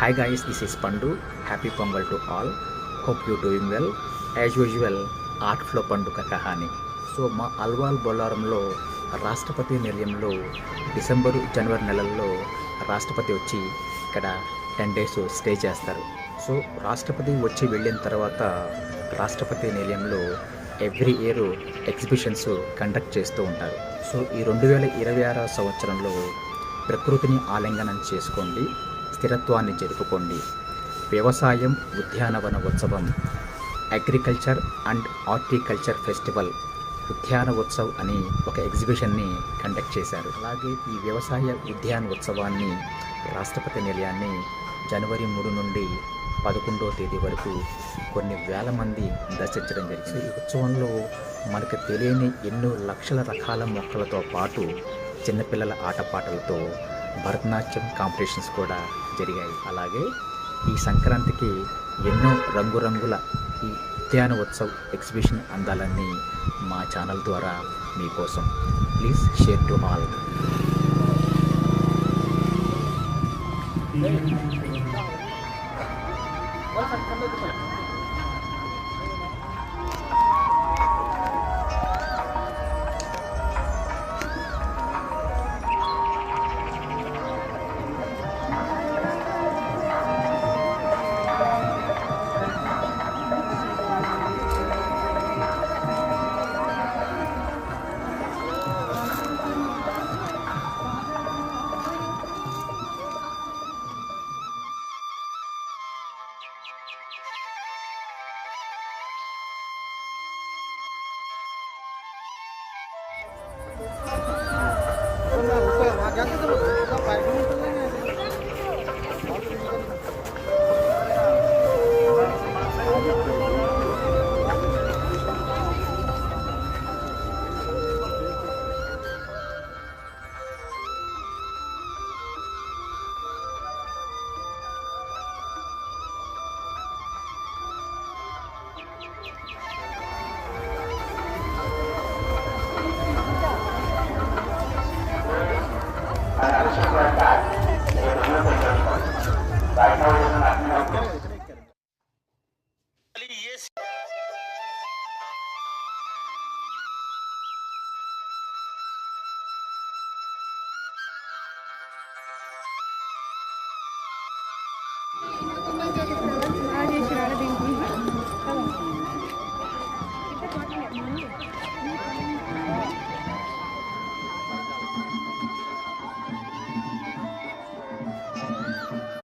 Hi guys, this is Pandu. Happy Pongal to all. Hope you doing well. As usual, art flow పండుగ కహాని. So మా అల్వాల్ బొల్లారంలో రాష్ట్రపతి నిలయంలో జనవరి నెలల్లో రాష్ట్రపతి వచ్చి ఇక్కడ 10 days స్టే చేస్తారు. సో రాష్ట్రపతి వచ్చి వెళ్ళిన తర్వాత రాష్ట్రపతి నిలయంలో ఎవ్రీ ఇయర్ ఎగ్జిబిషన్స్ కండక్ట్ చేస్తూ ఉంటారు. సో ఈ 2026 సంవత్సరంలో ప్రకృతిని ఆలింగనం చేసుకోండి, స్థిరత్వాన్ని జరుపుకోండి, వ్యవసాయం ఉద్యానవన ఉత్సవం, అగ్రికల్చర్ అండ్ హార్టికల్చర్ ఫెస్టివల్ ఉద్యాన ఉత్సవ్ అని ఒక ఎగ్జిబిషన్ని కండక్ట్ చేశారు. అలాగే ఈ వ్యవసాయ ఉద్యాన ఉత్సవాన్ని రాష్ట్రపతి నిలయాన్ని జనవరి 3 నుండి 11వ తేదీ వరకు కొన్ని వేల మంది దర్శించడం జరిగింది. ఈ ఉత్సవంలో మనకు తెలియని ఎన్నో లక్షల రకాల మొక్కలతో పాటు చిన్నపిల్లల ఆటపాటలతో భరతనాట్యం కాంపిటీషన్స్ కూడా జరిగాయి. అలాగే ఈ సంక్రాంతికి ఎన్నో రంగురంగుల ఈ ఉద్యాన ఉత్సవ్ ఎగ్జిబిషన్ అందాలన్నీ మా ఛానల్ ద్వారా మీకోసం. Please share to all.